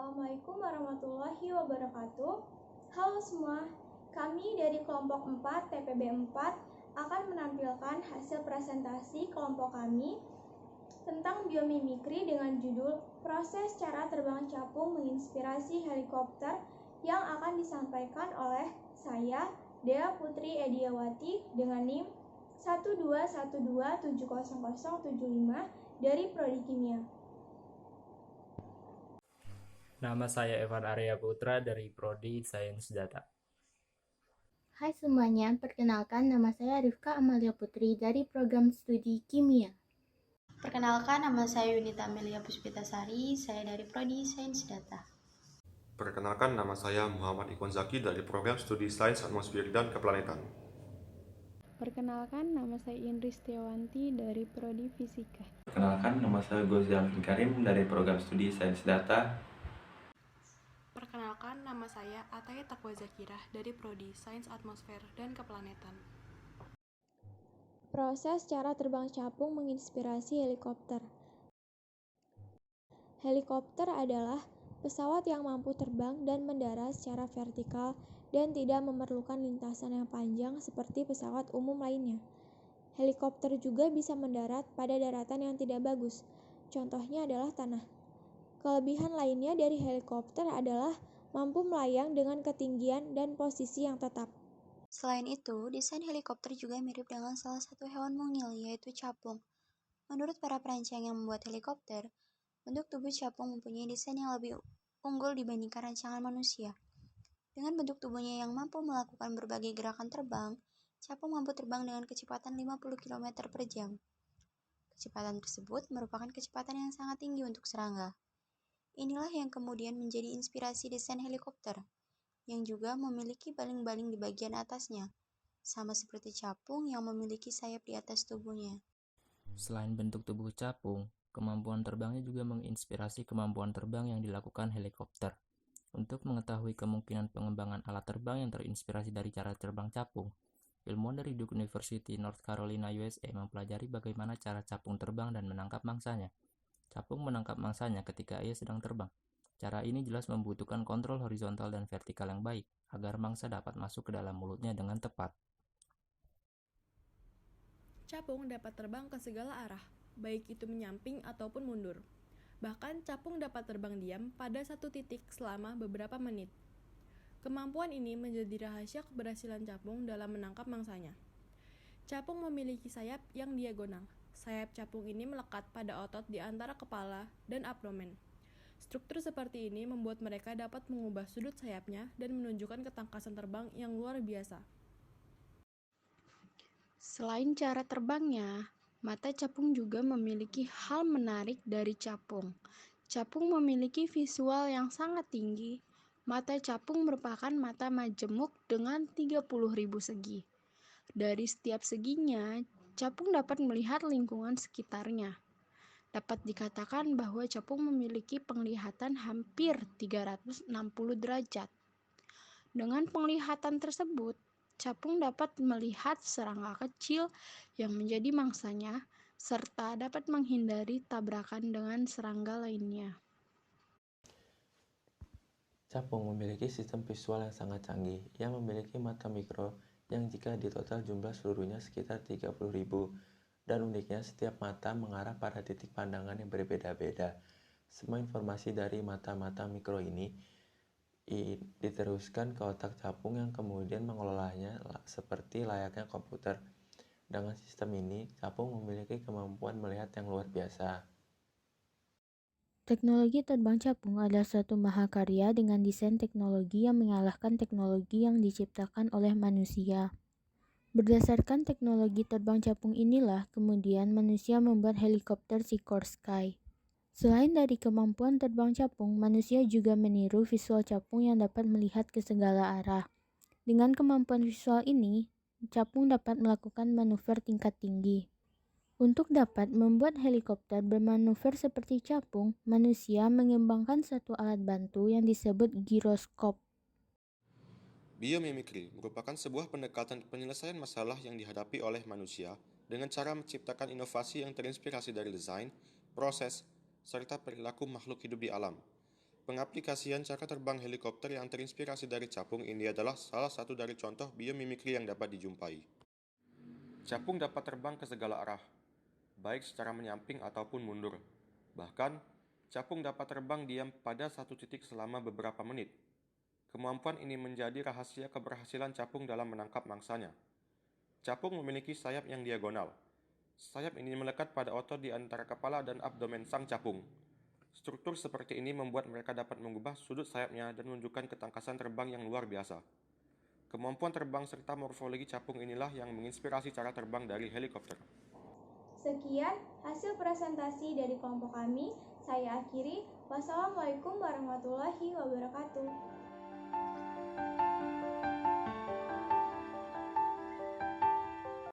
Assalamualaikum warahmatullahi wabarakatuh. Halo semua, kami dari kelompok 4 TPB 4 akan menampilkan hasil presentasi kelompok kami tentang biomimikri dengan judul Proses Cara Terbang Capung Menginspirasi Helikopter yang akan disampaikan oleh saya, Dea Putri Ediawati dengan NIM 121270075 dari Prodi Kimia. Nama saya Evan Arya Putra dari Prodi Sains Data. Hai semuanya, perkenalkan nama saya Rifka Amalia Putri dari Program Studi Kimia. Perkenalkan, nama saya Yunita Amelia Puspitasari, saya dari Prodi Sains Data. Perkenalkan, nama saya Muhammad Ikhwan Zaki dari Program Studi Sains Atmosfer dan Keplanetan. Perkenalkan, nama saya Indri Setiawanti dari Prodi Fisika. Perkenalkan, nama saya Gozal Karim dari Program Studi Sains Data. Perkenalkan, nama saya Ataya Takwa Zakirah dari Prodi Sains Atmosfer dan Keplanetan. Proses cara terbang capung menginspirasi helikopter. Helikopter adalah pesawat yang mampu terbang dan mendarat secara vertikal dan tidak memerlukan lintasan yang panjang seperti pesawat umum lainnya. Helikopter juga bisa mendarat pada daratan yang tidak bagus, contohnya adalah tanah. Kelebihan lainnya dari helikopter adalah mampu melayang dengan ketinggian dan posisi yang tetap. Selain itu, desain helikopter juga mirip dengan salah satu hewan mungil, yaitu capung. Menurut para perancang yang membuat helikopter, bentuk tubuh capung mempunyai desain yang lebih unggul dibandingkan rancangan manusia. Dengan bentuk tubuhnya yang mampu melakukan berbagai gerakan terbang, capung mampu terbang dengan kecepatan 50 km per jam. Kecepatan tersebut merupakan kecepatan yang sangat tinggi untuk serangga. Inilah yang kemudian menjadi inspirasi desain helikopter, yang juga memiliki baling-baling di bagian atasnya, sama seperti capung yang memiliki sayap di atas tubuhnya. Selain bentuk tubuh capung, kemampuan terbangnya juga menginspirasi kemampuan terbang yang dilakukan helikopter. Untuk mengetahui kemungkinan pengembangan alat terbang yang terinspirasi dari cara terbang capung, ilmuwan dari Duke University North Carolina USA mempelajari bagaimana cara capung terbang dan menangkap mangsanya. Capung menangkap mangsanya ketika ia sedang terbang. Cara ini jelas membutuhkan kontrol horizontal dan vertikal yang baik, agar mangsa dapat masuk ke dalam mulutnya dengan tepat. Capung dapat terbang ke segala arah, baik itu menyamping ataupun mundur. Bahkan capung dapat terbang diam pada satu titik selama beberapa menit. Kemampuan ini menjadi rahasia keberhasilan capung dalam menangkap mangsanya. Capung memiliki sayap yang diagonal. Sayap capung ini melekat pada otot di antara kepala dan abdomen. Struktur seperti ini membuat mereka dapat mengubah sudut sayapnya dan menunjukkan ketangkasan terbang yang luar biasa. Selain cara terbangnya, mata capung juga memiliki hal menarik dari capung. Capung memiliki visual yang sangat tinggi. Mata capung merupakan mata majemuk dengan 30.000 segi. Dari setiap seginya, capung dapat melihat lingkungan sekitarnya. Dapat dikatakan bahwa capung memiliki penglihatan hampir 360 derajat. Dengan penglihatan tersebut, capung dapat melihat serangga kecil yang menjadi mangsanya, serta dapat menghindari tabrakan dengan serangga lainnya. Capung memiliki sistem visual yang sangat canggih. Ia memiliki mata mikro yang jika ditotal jumlah seluruhnya sekitar 30.000. Dan uniknya, setiap mata mengarah pada titik pandangan yang berbeda-beda. Semua informasi dari mata-mata mikro ini diteruskan ke otak capung yang kemudian mengelolanya seperti layaknya komputer. Dengan sistem ini, capung memiliki kemampuan melihat yang luar biasa. Teknologi terbang capung adalah suatu mahakarya dengan desain teknologi yang mengalahkan teknologi yang diciptakan oleh manusia. Berdasarkan teknologi terbang capung inilah, kemudian manusia membuat helikopter Sikorsky. Selain dari kemampuan terbang capung, manusia juga meniru visual capung yang dapat melihat ke segala arah. Dengan kemampuan visual ini, capung dapat melakukan manuver tingkat tinggi. Untuk dapat membuat helikopter bermanuver seperti capung, manusia mengembangkan satu alat bantu yang disebut giroskop. Biomimikri merupakan sebuah pendekatan penyelesaian masalah yang dihadapi oleh manusia dengan cara menciptakan inovasi yang terinspirasi dari desain, proses, serta perilaku makhluk hidup di alam. Pengaplikasian cara terbang helikopter yang terinspirasi dari capung ini adalah salah satu dari contoh biomimikri yang dapat dijumpai. Capung dapat terbang ke segala arah, baik secara menyamping ataupun mundur. Bahkan, capung dapat terbang diam pada satu titik selama beberapa menit. Kemampuan ini menjadi rahasia keberhasilan capung dalam menangkap mangsanya. Capung memiliki sayap yang diagonal. Sayap ini melekat pada otot di antara kepala dan abdomen sang capung. Struktur seperti ini membuat mereka dapat mengubah sudut sayapnya dan menunjukkan ketangkasan terbang yang luar biasa. Kemampuan terbang serta morfologi capung inilah yang menginspirasi cara terbang dari helikopter. Sekian hasil presentasi dari kelompok kami. Saya akhiri. Wassalamualaikum warahmatullahi wabarakatuh.